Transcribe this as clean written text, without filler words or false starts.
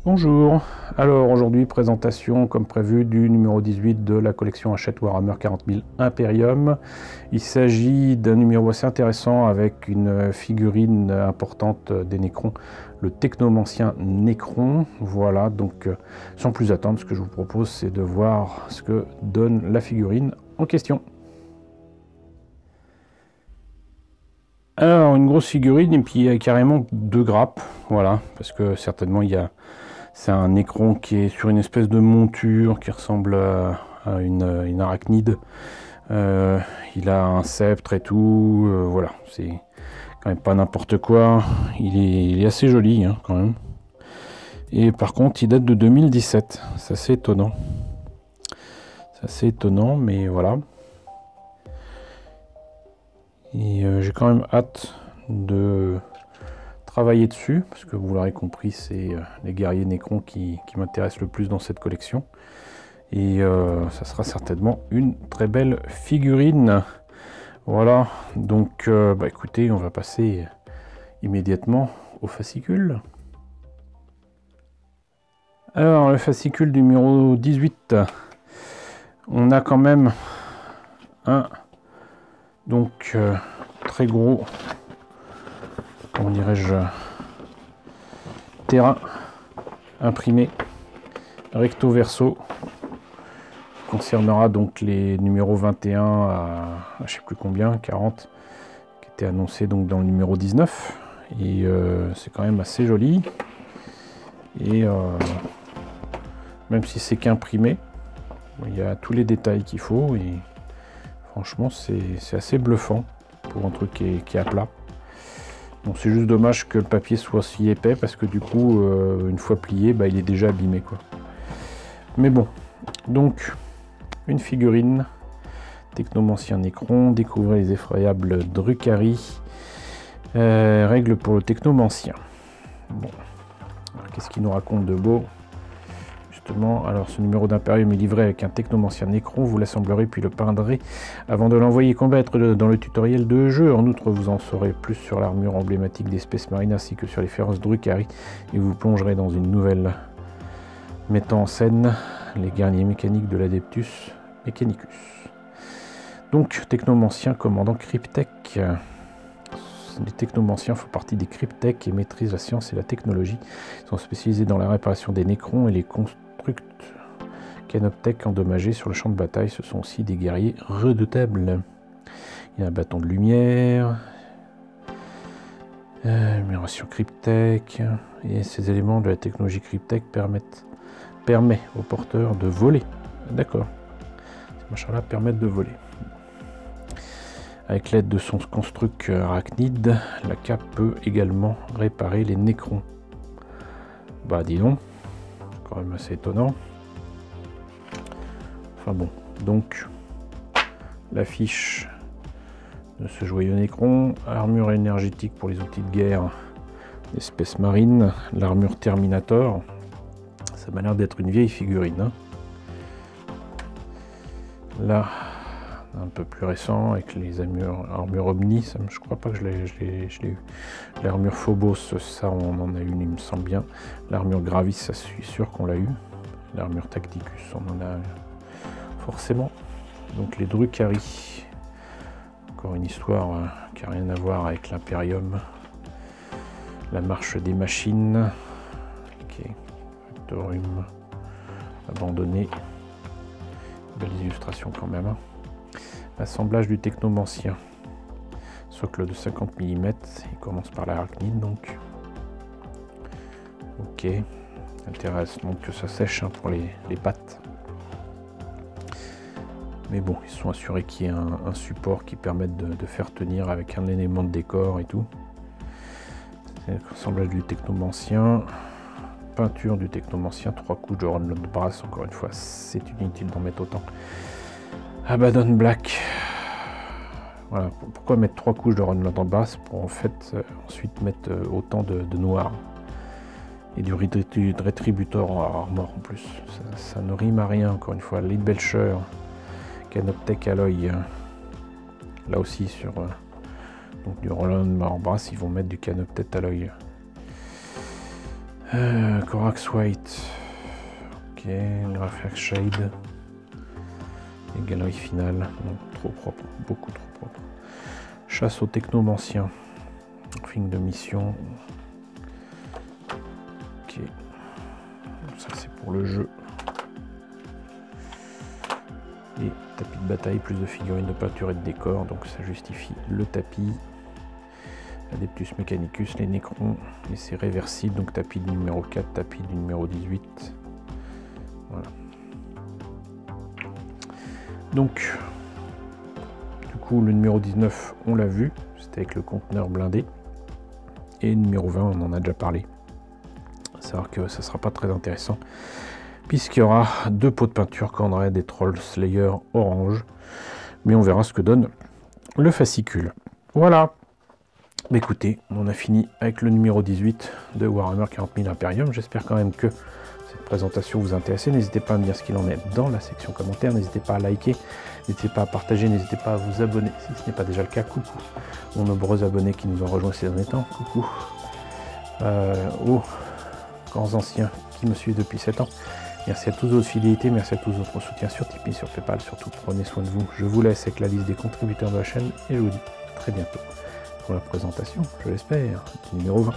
Bonjour, alors aujourd'hui présentation comme prévu du numéro 18 de la collection Hachette Warhammer 40 000 Imperium. Il s'agit d'un numéro assez intéressant avec une figurine importante des Nécrons, le technomancien Nécron. Voilà, donc sans plus attendre, ce que je vous propose c'est de voir ce que donne la figurine en question. Alors une grosse figurine et puis il y a carrément deux grappes, voilà, parce que certainement c'est un Nécron qui est sur une espèce de monture qui ressemble à une arachnide. Il a un sceptre et tout, voilà, c'est quand même pas n'importe quoi. Il est assez joli hein, quand même. Et par contre il date de 2017, c'est assez étonnant. C'est assez étonnant mais voilà. Et j'ai quand même hâte de travailler dessus, parce que vous l'aurez compris, c'est les guerriers Nécrons qui m'intéressent le plus dans cette collection. Et ça sera certainement une très belle figurine. Voilà, donc bah écoutez, on va passer immédiatement au fascicule. Alors, le fascicule numéro 18, on a quand même un donc très gros, comment dirais-je, terrain imprimé recto verso, concernera donc les numéros 21 à je sais plus combien, 40, qui étaient annoncés donc dans le numéro 19. Et c'est quand même assez joli. Et même si c'est qu'imprimé, il y a tous les détails qu'il faut. Et franchement, c'est assez bluffant pour un truc qui est à plat. Bon, c'est juste dommage que le papier soit si épais parce que du coup, une fois plié, bah, il est déjà abîmé, quoi. Mais bon, donc une figurine technomancien Nécron, découvrez les effroyables Drukhari, règles pour le technomancien. Bon, qu'est-ce qu'il nous raconte de beau? Justement, alors ce numéro d'Imperium est livré avec un technomancien Nécron, vous l'assemblerez puis le peindrez avant de l'envoyer combattre dans le tutoriel de jeu. En outre, vous en saurez plus sur l'armure emblématique des Space Marines ainsi que sur les féroces Drukhari et vous plongerez dans une nouvelle mettant en scène les guerriers mécaniques de l'Adeptus Mechanicus. Donc, technomancien commandant Cryptek. Les technomanciens font partie des Cryptek et maîtrisent la science et la technologie. Ils sont spécialisés dans la réparation des Nécrons et les constructs Canoptek endommagés sur le champ de bataille. Ce sont aussi des guerriers redoutables. Il y a un bâton de lumière, amélioration Cryptek, et ces éléments de la technologie Cryptek permet aux porteurs de voler. D'accord. Ces machins-là permettent de voler. Avec l'aide de son construct arachnide, la cape peut également réparer les Nécrons. Bah dis donc, c'est quand même assez étonnant. Enfin bon, donc l'affiche de ce joyeux Nécron, armure énergétique pour les outils de guerre des Space Marines, l'armure Terminator. Ça m'a l'air d'être une vieille figurine. Hein. Là, un peu plus récent avec les armures Omni, ça, je crois pas que je l'ai eu. L'armure Phobos, ça on en a une, il me semble bien. L'armure Gravis, ça je suis sûr qu'on l'a eu. L'armure Tacticus, on en a forcément. Donc les Drukhari, encore une histoire qui n'a rien à voir avec l'Imperium. La marche des machines, ok. Factorium abandonné. Belles illustrations quand même. Hein. Assemblage du technomancien. Socle de 50 mm. Il commence par l'arachnide donc. Ok. Intéresse donc que ça sèche hein, pour les pattes. Mais bon, ils sont assurés qu'il y ait un support qui permette de faire tenir avec un élément de décor et tout. Assemblage du technomancien. Peinture du technomancien. 3 couches de Ron Brass. Encore une fois, c'est inutile d'en mettre autant. Abaddon Black. Voilà, pourquoi mettre 3 couches de Ron Brass pour en fait ensuite mettre autant de noir et du Retributor Armor en plus. Ça ne rime à rien encore une fois. Lead Belcher, Canoptek Alloy. Là aussi sur donc du Roland Brass, ils vont mettre du Canoptek Alloy. Corax White. Ok, Graphic Shade. Et galerie finale. Non, trop propre, beaucoup trop propre. Chasse au technomancien. Film de mission. Ok. Ça c'est pour le jeu. Et tapis de bataille, plus de figurines de peinture et de décor, donc ça justifie le tapis. Adeptus Mechanicus, les Necrons, et c'est réversible, donc tapis du numéro 4, tapis du numéro 18. Voilà. Donc, du coup, le numéro 19, on l'a vu, c'était avec le conteneur blindé. Et le numéro 20, on en a déjà parlé. À savoir que ça ne sera pas très intéressant, puisqu'il y aura 2 pots de peinture quand on aura des Troll Slayer orange. Mais on verra ce que donne le fascicule. Voilà. Mais écoutez, on a fini avec le numéro 18 de Warhammer 40 000 Imperium. J'espère quand même que cette présentation vous intéresse. N'hésitez pas à me dire ce qu'il en est dans la section commentaires. N'hésitez pas à liker, n'hésitez pas à partager, n'hésitez pas à vous abonner si ce n'est pas déjà le cas. Coucou aux nombreux abonnés qui nous ont rejoints ces derniers temps. Coucou aux grands anciens qui me suivent depuis 7 ans. Merci à tous votre fidélité, merci à tous votre soutien sur Tipeee, sur Paypal. Surtout, prenez soin de vous. Je vous laisse avec la liste des contributeurs de la chaîne et je vous dis à très bientôt pour la présentation, je l'espère, du numéro 20.